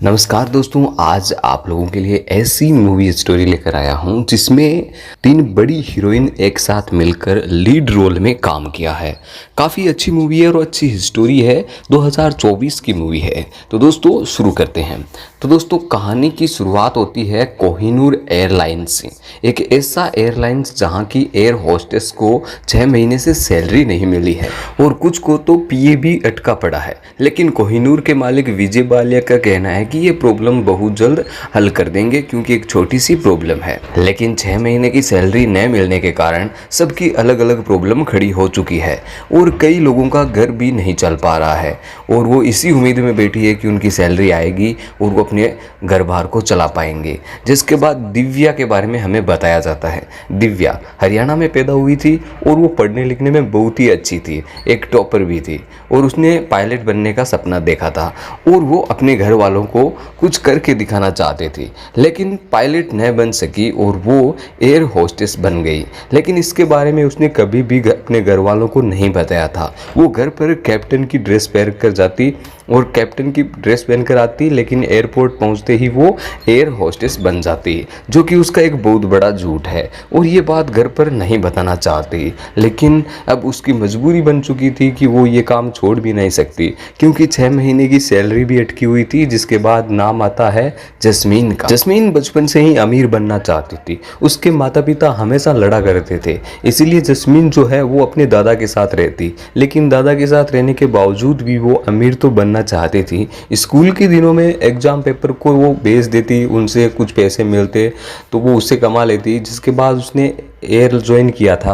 नमस्कार दोस्तों, आज आप लोगों के लिए ऐसी मूवी स्टोरी लेकर आया हूं जिसमें तीन बड़ी हीरोइन एक साथ मिलकर लीड रोल में काम किया है। काफ़ी अच्छी मूवी है और अच्छी स्टोरी है। 2024 की मूवी है। तो दोस्तों शुरू करते हैं। तो दोस्तों कहानी की शुरुआत होती है कोहिनूर एयरलाइंस से। एक ऐसा एयरलाइंस जहां की एयर होस्टेस को 6 महीने से सैलरी नहीं मिली है और कुछ को तो पीए भी अटका पड़ा है। लेकिन कोहिनूर के मालिक विजय बालिया का कहना है कि ये प्रॉब्लम बहुत जल्द हल कर देंगे क्योंकि एक छोटी सी प्रॉब्लम है। लेकिन 6 महीने की सैलरी न मिलने के कारण सबकी अलग अलग प्रॉब्लम खड़ी हो चुकी है और कई लोगों का घर भी नहीं चल पा रहा है और वो इसी उम्मीद में बैठी है कि उनकी सैलरी आएगी और वो अपने घर बार को चला पाएंगे। जिसके बाद दिव्या के बारे में हमें बताया जाता है। दिव्या हरियाणा में पैदा हुई थी और वो पढ़ने लिखने में बहुत ही अच्छी थी, एक टॉपर भी थी और उसने पायलट बनने का सपना देखा था और वो अपने घर वालों को कुछ करके दिखाना चाहते थे। लेकिन पायलट न बन सकी और वो एयर होस्टेस बन गई। लेकिन इसके बारे में उसने कभी भी अपने घर वालों को नहीं बताया था। वो घर पर कैप्टन की ड्रेस पहन कर जाती और कैप्टन की ड्रेस पहनकर आती, लेकिन एयरपोर्ट पहुंचते ही वो एयर होस्टेस बन जाती, जो कि उसका एक बहुत बड़ा झूठ है और ये बात घर पर नहीं बताना चाहती। लेकिन अब उसकी मजबूरी बन चुकी थी कि वो ये काम छोड़ भी नहीं सकती क्योंकि 6 महीने की सैलरी भी अटकी हुई थी। जिसके बाद नाम आता है जस्मीन का। जस्मीन बचपन से ही अमीर बनना चाहती थी। उसके माता पिता हमेशा लड़ा करते थे, इसीलिए जस्मीन जो है वो अपने दादा के साथ रहती। लेकिन दादा के साथ रहने के बावजूद भी वो अमीर तो बनना चाहती थी। स्कूल के दिनों में एग्जाम पेपर को वो भेज देती, उनसे कुछ पैसे मिलते तो वो उससे कमा लेती। जिसके बाद उसने एयर ज्वाइन किया था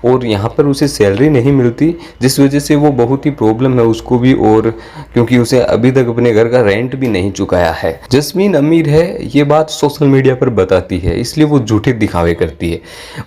और यहाँ पर उसे सैलरी नहीं मिलती, जिस वजह से वो बहुत ही प्रॉब्लम है उसको भी, और क्योंकि उसे अभी तक अपने घर का रेंट भी नहीं चुकाया है। जस्मीन अमीर है ये बात सोशल मीडिया पर बताती है, इसलिए वो झूठे दिखावे करती है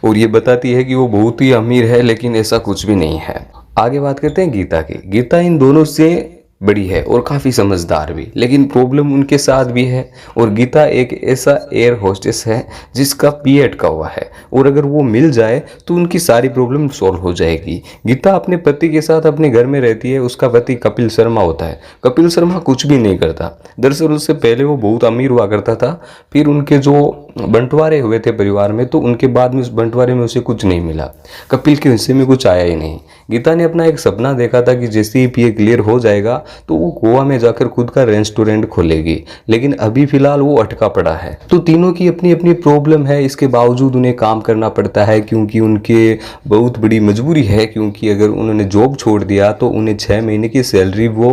और ये बताती है कि वो बहुत ही अमीर है, लेकिन ऐसा कुछ भी नहीं है। आगे बात करते हैं गीता की। गीता इन दोनों से बड़ी है और काफ़ी समझदार भी, लेकिन प्रॉब्लम उनके साथ भी है। और गीता एक ऐसा एयर होस्टेस है जिसका पीए अटका हुआ है और अगर वो मिल जाए तो उनकी सारी प्रॉब्लम सॉल्व हो जाएगी। गीता अपने पति के साथ अपने घर में रहती है। उसका पति कपिल शर्मा होता है। कपिल शर्मा कुछ भी नहीं करता। दरअसल उससे पहले वो बहुत अमीर हुआ करता था, फिर उनके जो बंटवारे हुए थे परिवार में तो उनके बाद में उस बंटवारे में उसे कुछ नहीं मिला। कपिल के हिस्से में कुछ आया ही नहीं। गीता ने अपना एक सपना देखा था कि जैसे ही पीए क्लियर हो जाएगा तो वो गोवा में जाकर खुद का रेस्टोरेंट खोलेगी, लेकिन अभी फिलहाल वो अटका पड़ा है। तो तीनों की अपनी अपनी प्रॉब्लम है, इसके बावजूद उन्हें काम करना पड़ता है क्योंकि उनके बहुत बड़ी मजबूरी है, क्योंकि अगर उन्होंने जॉब छोड़ दिया तो उन्हें 6 महीने की सैलरी वो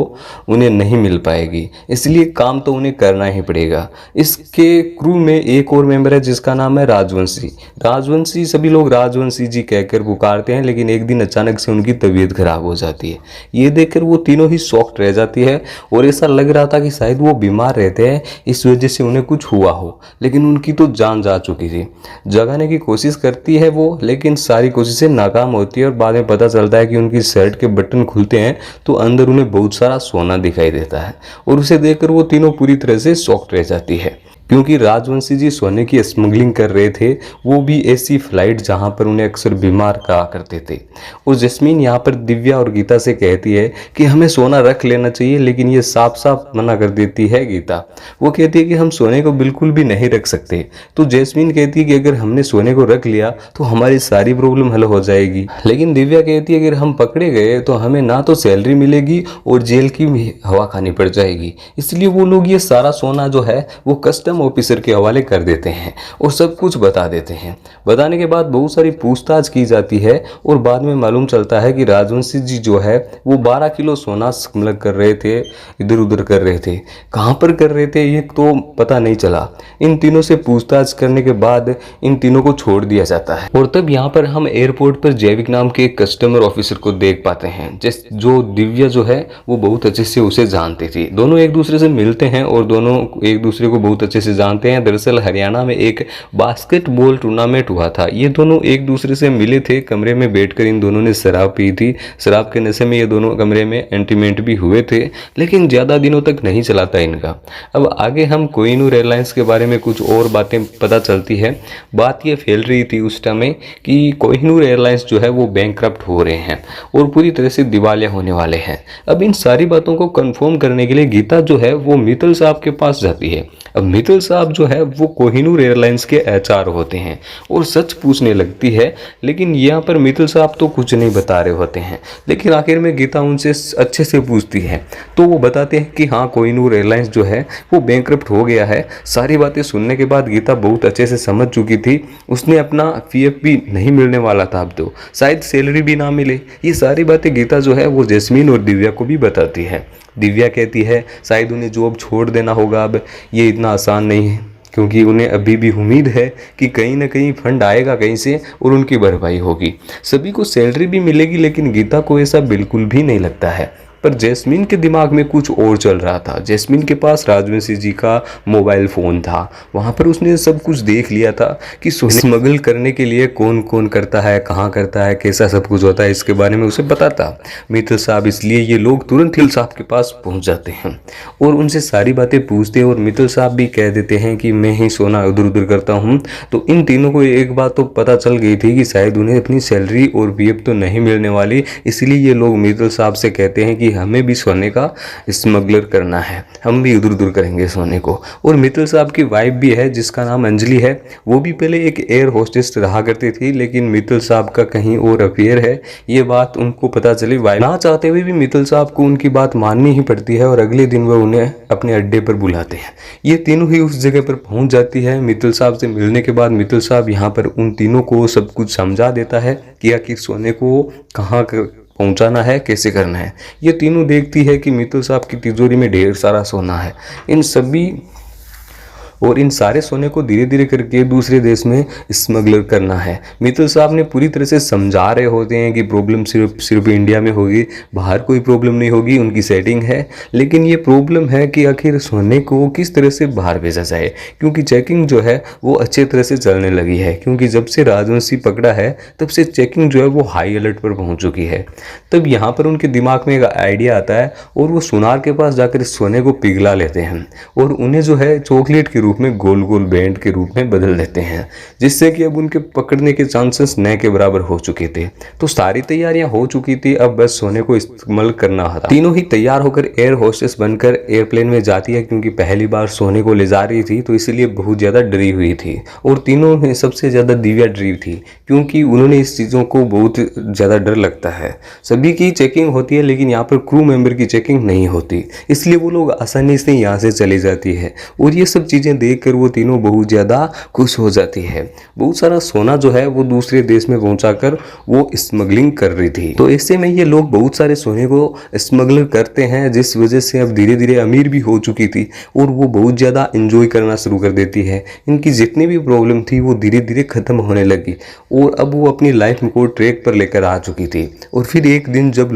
उन्हें नहीं मिल पाएगी, इसलिए काम तो उन्हें करना ही पड़ेगा। इसके क्रू में एक और मेंबर है जिसका नाम है राजवंशी। राजवंशी सभी लोग राजवंशी जी कहकर पुकारते हैं, लेकिन एक दिन अचानक से उनकी तबीयत खराब हो जाती है। ये देखकर वो तीनों ही शॉक्ड रह जाती है और ऐसा लग रहा था कि शायद वो बीमार रहते हैं, इस वजह से उन्हें कुछ हुआ हो। लेकिन उनकी तो जान जा चुकी थी। जगाने की कोशिश करती है वो, लेकिन सारी कोशिशें नाकाम होती है और बाद में पता चलता है कि उनकी शर्ट के बटन खुलते हैं तो अंदर उन्हें बहुत सारा सोना दिखाई देता है और उसे देखकर वो तीनों पूरी तरह से शॉक्ड रह जाती है, क्योंकि राजवंशी जी सोने की स्मगलिंग कर रहे थे, वो भी ऐसी फ्लाइट जहां पर उन्हें अक्सर बीमार कहा करते थे। और जस्मीन यहाँ पर दिव्या और गीता से कहती है कि हमें सोना रख लेना चाहिए, लेकिन ये साफ साफ मना कर देती है गीता। वो कहती है कि हम सोने को बिल्कुल भी नहीं रख सकते। तो जस्मीन कहती है कि अगर हमने सोने को रख लिया तो हमारी सारी प्रॉब्लम हल हो जाएगी। लेकिन दिव्या कहती है अगर हम पकड़े गए तो हमें ना तो सैलरी मिलेगी और जेल की हवा खानी पड़ जाएगी। इसलिए वो लोग ये सारा सोना जो है वो कस्टम ऑफिसर के हवाले कर देते हैं और सब कुछ बता देते हैं। बताने के बाद बहुत सारी पूछताछ की जाती है और बाद में मालूम चलता है कि राजवंशी जी जो है वो 12 किलो सोना स्मगल कर रहे थे, इधर उधर कर रहे थे। कहाँ पर कर रहे थे ये तो पता नहीं चला। इन तीनों से पूछताछ करने के बाद इन तीनों को छोड़ दिया जाता है और तब यहाँ पर हम एयरपोर्ट पर जैविक नाम के एक कस्टमर ऑफिसर को देख पाते हैं, जो दिव्या जो है वो बहुत अच्छे से उसे जानती थी। दोनों एक दूसरे से मिलते हैं और दोनों एक दूसरे को बहुत अच्छे से से जानते हैं। दरअसल हरियाणा में एक बास्केटबॉल टूर्नामेंट हुआ था। ये दोनों एक दूसरे से मिले थे, कमरे में बैठकर इन दोनों ने शराब पी थी। शराब के नशे में ये दोनों कमरे में इंटीमेट भी हुए थे, लेकिन ज़्यादा दिनों तक नहीं चला था इनका। अब आगे हम कोहिनूर एयरलाइंस के बारे में कुछ और बातें पता चलती है। बात ये फैल रही थी उस समय कि कोहिनूर एयरलाइंस जो है वो बैंकक्रप्ट हो रहे हैं और पूरी तरह से दिवालिया होने वाले हैं। अब इन सारी बातों को कंफर्म करने के लिए गीता जो है वो मित्तल साहब के पास जाती है। अब मित्तल साहब जो है वो कोहिनूर एयरलाइंस के एचआर होते हैं और सच पूछने लगती है, लेकिन यहाँ पर मित्तल साहब तो कुछ नहीं बता रहे होते हैं। लेकिन आखिर में गीता उनसे अच्छे से पूछती है तो वो बताते हैं कि हाँ, कोहिनूर एयरलाइंस जो है वो बैंकक्रप्ट हो गया है। सारी बातें सुनने के बाद गीता बहुत अच्छे से समझ चुकी थी। उसने अपना पीएफ भी नहीं मिलने वाला था, अब तो शायद सैलरी भी ना मिले। ये सारी बातें गीता जो है वो जैस्मीन और दिव्या को भी बताती है। दिव्या कहती है शायद उन्हें जॉब छोड़ देना होगा, अब ये इतना आसान नहीं है, क्योंकि उन्हें अभी भी उम्मीद है कि कहीं ना कहीं फंड आएगा कहीं से और उनकी भरपाई होगी। सभी को सैलरी भी मिलेगी, लेकिन गीता को ऐसा बिल्कुल भी नहीं लगता है। पर जैस्मीन के दिमाग में कुछ और चल रहा था। जैस्मीन के पास राजवंशी जी का मोबाइल फ़ोन था, वहाँ पर उसने सब कुछ देख लिया था कि सोने स्मगल करने के लिए कौन कौन करता है, कहाँ करता है, कैसा सब कुछ होता है, इसके बारे में उसे पता था मित्तल साहब। इसलिए ये लोग तुरंत हिल साहब के पास पहुँच जाते हैं और उनसे सारी बातें पूछते हैं और मित्तल साहब भी कह देते हैं कि मैं ही सोना उधर उधर करता हूँ। तो इन तीनों को एक बात तो पता चल गई थी कि शायद उन्हें अपनी सैलरी और पीएफ तो नहीं मिलने वाली। इसलिए ये लोग मित्तल साहब से कहते हैं कि हमें भी सोने का स्मगलर करना है, हम भी उधर उधर करेंगे सोने को। और मित्तल साहब की वाइफ भी है जिसका नाम अंजलि है, वो भी पहले एक एयर होस्टेस रहा करती थी, लेकिन मित्तल साहब का कहीं और अफेयर है। ये बात उनको पता चली। वाइफ ना चाहते हुए भी मित्तल साहब को उनकी बात माननी ही पड़ती है और अगले दिन वह उन्हें अपने अड्डे पर बुलाते हैं। ये तीनों ही उस जगह पर पहुंच जाती है। मित्तल साहब से मिलने के बाद मित्तल साहब यहाँ पर उन तीनों को सब कुछ समझा देता है कि आखिर सोने को कहाँ पहुंचाना है, कैसे करना है। ये तीनों देखती है कि मित्तल साहब की तिजोरी में ढेर सारा सोना है। इन सारे सोने को धीरे धीरे करके दूसरे देश में स्मगलर करना है। मित्तल साहब ने पूरी तरह से समझा रहे होते हैं कि प्रॉब्लम सिर्फ इंडिया में होगी, बाहर कोई प्रॉब्लम नहीं होगी, उनकी सेटिंग है। लेकिन ये प्रॉब्लम है कि आखिर सोने को किस तरह से बाहर भेजा जाए, क्योंकि चेकिंग जो है वो अच्छे तरह से चलने लगी है। क्योंकि जब से राजवंशी पकड़ा है तब से चेकिंग जो है वो हाई अलर्ट पर पहुँच चुकी है। तब यहाँ पर उनके दिमाग में एक आइडिया आता है और वो सुनार के पास जाकर सोने को पिघला लेते हैं और उन्हें जो है चॉकलेट के रूप में गोल गोल बैंड के रूप में बदल देते हैं, जिससे कि अब उनके पकड़ने के चांसेस न के बराबर हो चुके थे। तो सारी तैयारियां हो चुकी थी, अब बस सोने को इस्तेमाल करना था। तीनों ही तैयार होकर एयर होस्टेस बनकर एयरप्लेन में जाती है, क्योंकि पहली बार सोने को ले जा रही थी तो इसलिए बहुत ज़्यादा डरी हुई थी। और तीनों में सबसे ज़्यादा दिव्या डरी थी, क्योंकि उन्होंने इस चीज़ों को बहुत ज़्यादा डर लगता है। सभी की चेकिंग होती है लेकिन यहाँ पर क्रू मेंबर की चेकिंग नहीं होती, इसलिए वो लोग आसानी से यहाँ से चली जाती है। और ये सब चीज़ें देखकर वो तीनों बहुत ज़्यादा खुश हो जाती है। बहुत सारा सोना जो है वो दूसरे देश में पहुंचाकर वो स्मगलिंग कर रही थी। तो ऐसे में ये लोग बहुत सारे सोने को स्मगल करते हैं, जिस वजह से अब धीरे धीरे अमीर भी हो चुकी थी और वो बहुत ज़्यादा इंजॉय करना शुरू कर देती है। इनकी जितनी भी प्रॉब्लम थी वो धीरे धीरे ख़त्म होने लगी और अब वो अपनी लाइफ को ट्रैक पर लेकर आ चुकी थी। और फिर एक दिन जब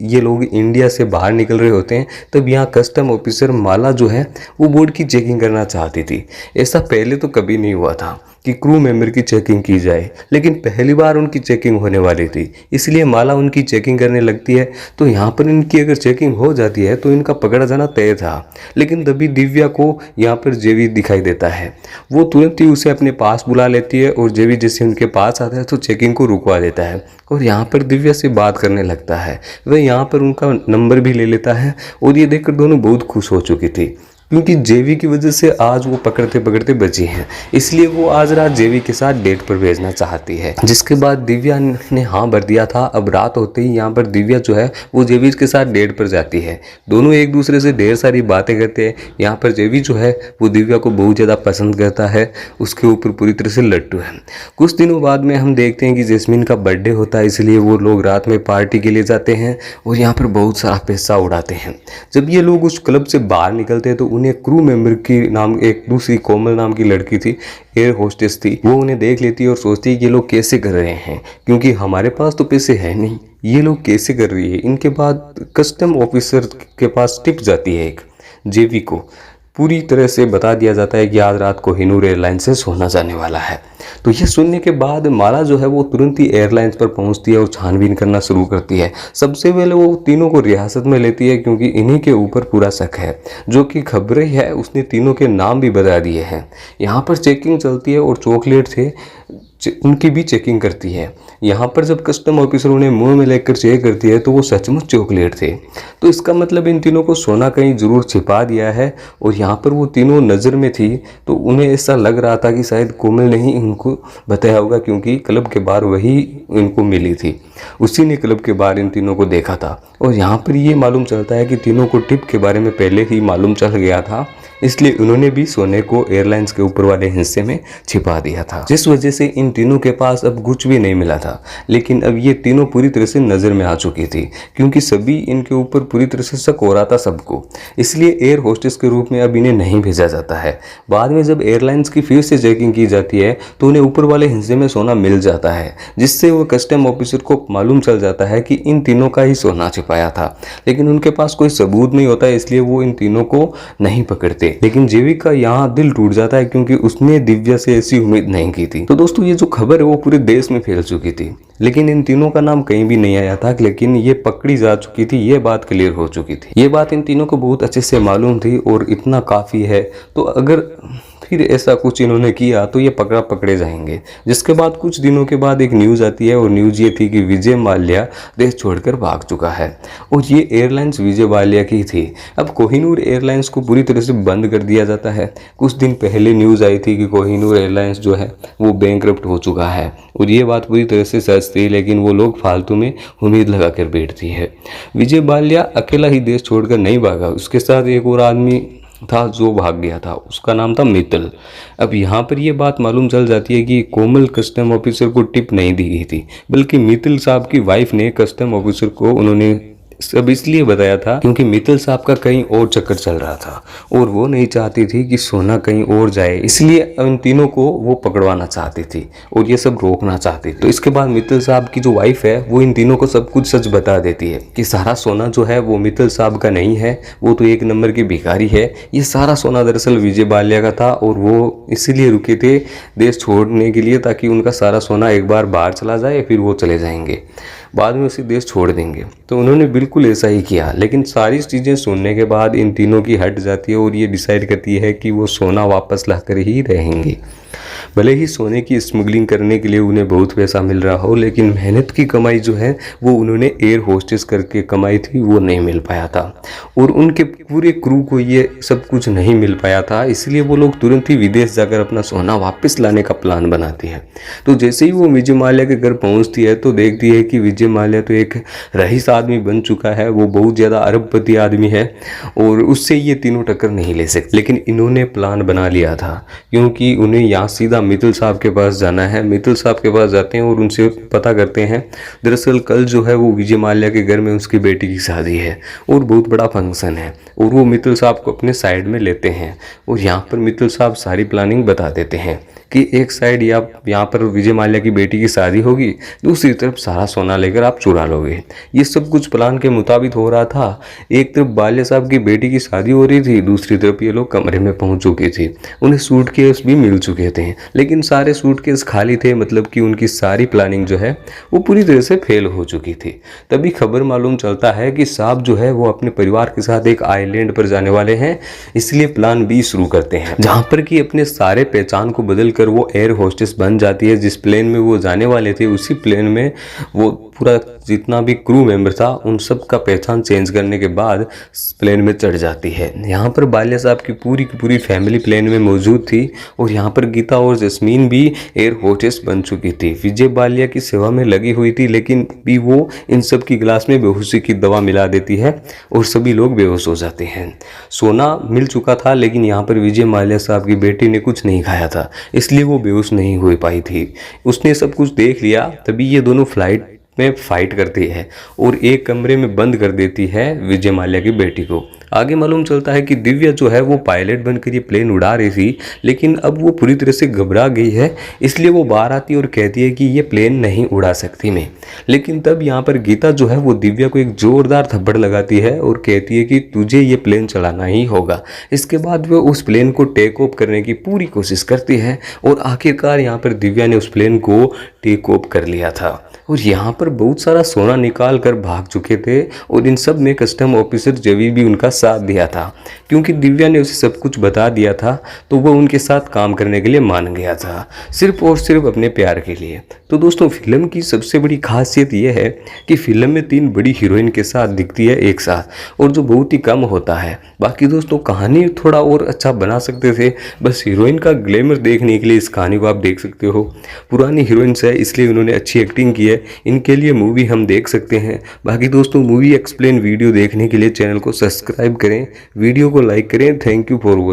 ये लोग इंडिया से बाहर निकल रहे होते हैं, तब यहाँ कस्टम ऑफिसर माला जो है वो बोर्ड की चेकिंग करना चाहती थी। ऐसा पहले तो कभी नहीं हुआ था कि क्रू मेंबर की चेकिंग की जाए, लेकिन पहली बार उनकी चेकिंग होने वाली थी, इसलिए माला उनकी चेकिंग करने लगती है। तो यहाँ पर इनकी अगर चेकिंग हो जाती है तो इनका पकड़ा जाना तय था। लेकिन तभी दिव्या को यहाँ पर जेवी दिखाई देता है। वो तुरंत ही उसे अपने पास बुला लेती है और जेवी जैसे उनके पास आता है तो चेकिंग को रुकवा देता है और यहाँ पर दिव्या से बात करने लगता है। वह यहाँ पर उनका नंबर भी ले लेता है और ये देखकर दोनों बहुत खुश हो चुकी थी, क्योंकि जेवी की वजह से आज वो पकड़ते पकड़ते बची हैं। इसलिए वो आज रात जेवी के साथ डेट पर भेजना चाहती है, जिसके बाद दिव्या ने हाँ भर दिया था। अब रात होते ही यहाँ पर दिव्या जो है वो जेवी के साथ डेट पर जाती है। दोनों एक दूसरे से ढेर सारी बातें करते हैं। यहाँ पर जेवी जो है वो दिव्या को बहुत ज़्यादा पसंद करता है, उसके ऊपर पूरी तरह से लट्टू है। कुछ दिनों बाद में हम देखते हैं कि जैस्मीन का बर्थडे होता है, इसलिए वो लोग रात में पार्टी के लिए जाते हैं और यहाँ पर बहुत सारा पैसा उड़ाते हैं। जब ये लोग उस क्लब से बाहर निकलते हैं तो उन्हें क्रू मेंबर की नाम एक दूसरी कोमल नाम की लड़की थी, एयर होस्टेस थी, वो उन्हें देख लेती है और सोचती है कि ये लोग कैसे कर रहे हैं, क्योंकि हमारे पास तो पैसे है नहीं, ये लोग कैसे कर रही है। इनके बाद कस्टम ऑफिसर के पास टिप जाती है एक जेवी को पूरी तरह से बता दिया जाता है कि आज रात कोहिनूर एयरलाइंस से सोना जाने वाला है। तो ये सुनने के बाद माला जो है वो तुरंत ही एयरलाइंस पर पहुंचती है और छानबीन करना शुरू करती है। सबसे पहले वो तीनों को रियासत में लेती है क्योंकि इन्हीं के ऊपर पूरा शक है। जो कि खबरें है उसने तीनों के नाम भी बता दिए हैं। यहाँ पर चेकिंग चलती है और चॉकलेट थे उनकी भी चेकिंग करती है। यहाँ पर जब कस्टम ऑफिसर उन्हें मुंह में लेकर चेक करती है तो वो सचमुच चॉकलेट थे। तो इसका मतलब इन तीनों को सोना कहीं ज़रूर छिपा दिया है और यहाँ पर वो तीनों नज़र में थी। तो उन्हें ऐसा लग रहा था कि शायद कोमल ने ही इनको बताया होगा क्योंकि क्लब के बाहर वही इनको मिली थी, उसी ने क्लब के बाहर इन तीनों को देखा था। और यहाँ पर ये मालूम चलता है कि तीनों को टिप के बारे में पहले ही मालूम चल गया था, इसलिए उन्होंने भी सोने को एयरलाइंस के ऊपर वाले हिस्से में छिपा दिया था, जिस वजह से इन तीनों के पास अब कुछ भी नहीं मिला था। लेकिन अब ये तीनों पूरी तरह से नज़र में आ चुकी थी क्योंकि सभी इनके ऊपर पूरी तरह से शक हो रहा था सबको, इसलिए एयर होस्टेस के रूप में अब इन्हें नहीं भेजा जाता है। बाद में जब एयरलाइंस की फिर से चेकिंग की जाती है तो उन्हें ऊपर वाले हिस्से में सोना मिल जाता है, जिससे वो कस्टम ऑफिसर को मालूम चल जाता है कि इन तीनों का ही सोना छिपाया था। लेकिन उनके पास कोई सबूत नहीं होता, इसलिए वो इन तीनों को नहीं पकड़ते। लेकिन जेवी का यहाँ दिल टूट जाता है क्योंकि उसने दिव्या से ऐसी उम्मीद नहीं की थी। तो दोस्तों ये जो खबर है वो पूरे देश में फैल चुकी थी, लेकिन इन तीनों का नाम कहीं भी नहीं आया था। लेकिन ये पकड़ी जा चुकी थी, ये बात क्लियर हो चुकी थी, ये बात इन तीनों को बहुत अच्छे से मालूम थी और इतना काफ़ी है। तो अगर फिर ऐसा कुछ इन्होंने किया तो ये पकड़े जाएंगे। जिसके बाद कुछ दिनों के बाद एक न्यूज़ आती है और न्यूज़ ये थी कि विजय माल्या देश छोड़कर भाग चुका है और ये एयरलाइंस विजय माल्या की थी। अब कोहिनूर एयरलाइंस को पूरी तरह से बंद कर दिया जाता है। कुछ दिन पहले न्यूज़ आई थी कि कोहिनूर एयरलाइंस जो है वो बैंकरप्ट हो चुका है और ये बात पूरी तरह से सच थी, लेकिन वो लोग फालतू में उम्मीद लगा कर बैठती है। विजय माल्या अकेला ही देश छोड़कर नहीं भागा, उसके साथ एक और आदमी था जो भाग गया था, उसका नाम था मित्तल। अब यहाँ पर ये बात मालूम चल जाती है कि कोमल कस्टम ऑफिसर को टिप नहीं दी गई थी, बल्कि मित्तल साहब की वाइफ ने कस्टम ऑफिसर को उन्होंने सब इसलिए बताया था क्योंकि मित्तल साहब का कहीं और चक्कर चल रहा था और वो नहीं चाहती थी कि सोना कहीं और जाए, इसलिए इन तीनों को वो पकड़वाना चाहती थी और ये सब रोकना चाहती थी। तो इसके बाद मित्तल साहब की जो वाइफ है वो इन तीनों को सब कुछ सच बता देती है कि सारा सोना जो है वो मित्तल साहब का नहीं है, वो तो एक नंबर की भिखारी है। ये सारा सोना दरअसल विजय माल्या का था और वो इसीलिए रुके थे देश छोड़ने के लिए ताकि उनका सारा सोना एक बार बाहर चला जाए, फिर वो चले जाएंगे, बाद में उसे देश छोड़ देंगे। तो उन्होंने बिल्कुल ऐसा ही किया। लेकिन सारी चीज़ें सुनने के बाद इन तीनों की हट जाती है और ये डिसाइड करती है कि वो सोना वापस लाकर ही रहेंगे। भले ही सोने की स्मगलिंग करने के लिए उन्हें बहुत पैसा मिल रहा हो, लेकिन मेहनत की कमाई जो है वो उन्होंने एयर होस्टेस करके कमाई थी, वो नहीं मिल पाया था और उनके पूरे क्रू को ये सब कुछ नहीं मिल पाया था। इसलिए वो लोग तुरंत ही विदेश जाकर अपना सोना वापस लाने का प्लान बनाती है। तो जैसे ही वो विजय माल्या के घर पहुंचती है तो देखती है कि विजय माल्या तो एक रईस आदमी बन चुका है, वो बहुत ज़्यादा अरबपति आदमी है और उससे ये तीनों टक्कर नहीं ले सकते। लेकिन इन्होंने प्लान बना लिया था क्योंकि उन्हें यहाँ सीधा मित्तल साहब के पास जाना है। मित्तल साहब के पास जाते हैं और उनसे पता करते हैं दरअसल कल जो है वो विजय माल्या के घर में उसकी बेटी की शादी है और बहुत बड़ा फंक्शन है और वो मित्तल साहब को अपने साइड में लेते हैं और यहाँ पर मित्तल साहब सारी प्लानिंग बता देते हैं कि एक साइड यहाँ पर विजय माल्या की बेटी की शादी होगी, दूसरी तरफ सारा सोना लेकर आप चुरा लोगे। ये सब कुछ प्लान के मुताबिक हो रहा था। एक तरफ माल्या साहब की बेटी की शादी हो रही थी, दूसरी तरफ ये लोग कमरे में पहुंच चुके थे। उन्हें सूटकेस भी मिल चुके थे, लेकिन सारे सूटकेस खाली थे, मतलब कि उनकी सारी प्लानिंग जो है वो पूरी तरह से फेल हो चुकी थी। तभी खबर मालूम चलता है कि साहब जो है वो अपने परिवार के साथ एक आइलैंड पर जाने वाले हैं, इसलिए प्लान बी शुरू करते हैं, जहां पर कि अपने सारे पहचान को बदलकर वो एयर होस्टेस बन जाती है। जिस प्लेन में वो जाने वाले थे उसी प्लेन में वो पूरा जितना भी क्रू मेंबर था उन सब का पहचान चेंज करने के बाद प्लेन में चढ़ जाती है। यहाँ पर बाल्या साहब की पूरी फैमिली प्लेन में मौजूद थी और यहाँ पर गीता और जस्मीन भी एयर होस्टेस बन चुकी थी। विजय बाल्या की सेवा में लगी हुई थी, लेकिन भी वो इन सब की गिलास में बेहोशी की दवा मिला देती है और सभी लोग बेहोश हो जाते हैं। सोना मिल चुका था, लेकिन यहाँ पर विजय माल्या साहब की बेटी ने कुछ नहीं खाया था, इसलिए वो बेहोश नहीं हो पाई थी। उसने सब कुछ देख लिया। तभी ये दोनों फ्लाइट में फाइट करती है और एक कमरे में बंद कर देती है विजय माल्या की बेटी को। आगे मालूम चलता है कि दिव्या जो है वो पायलट बनकर ये प्लेन उड़ा रही थी, लेकिन अब वो पूरी तरह से घबरा गई है, इसलिए वो बाहर आती है और कहती है कि ये प्लेन नहीं उड़ा सकती मैं। लेकिन तब यहाँ पर गीता जो है वो दिव्या को एक जोरदार थप्पड़ लगाती है और कहती है कि तुझे ये प्लेन चलाना ही होगा। इसके बाद वो उस प्लेन को टेक ऑफ करने की पूरी कोशिश करती है और आखिरकार यहाँ पर दिव्या ने उस प्लेन को टेक ऑफ कर लिया था। और यहाँ पर बहुत सारा सोना निकाल कर भाग चुके थे और इन सब में कस्टम ऑफिसर जवी भी उनका साथ दिया था, क्योंकि दिव्या ने उसे सब कुछ बता दिया था तो वो उनके साथ काम करने के लिए मान गया था, सिर्फ और सिर्फ अपने प्यार के लिए। तो दोस्तों फिल्म की सबसे बड़ी खासियत ये है कि फिल्म में 3 बड़ी हीरोइन के साथ दिखती है एक साथ, और जो बहुत ही कम होता है। बाकी दोस्तों कहानी थोड़ा और अच्छा बना सकते थे, बस हीरोइन का ग्लैमर देखने के लिए इस कहानी को आप देख सकते हो। पुरानी हीरोइंस है इसलिए उन्होंने अच्छी एक्टिंग की है, इनके लिए मूवी हम देख सकते हैं। बाकी दोस्तों मूवी एक्सप्लेन वीडियो देखने के लिए चैनल को सब्सक्राइब करें, वीडियो को लाइक करें। Thank you for watching.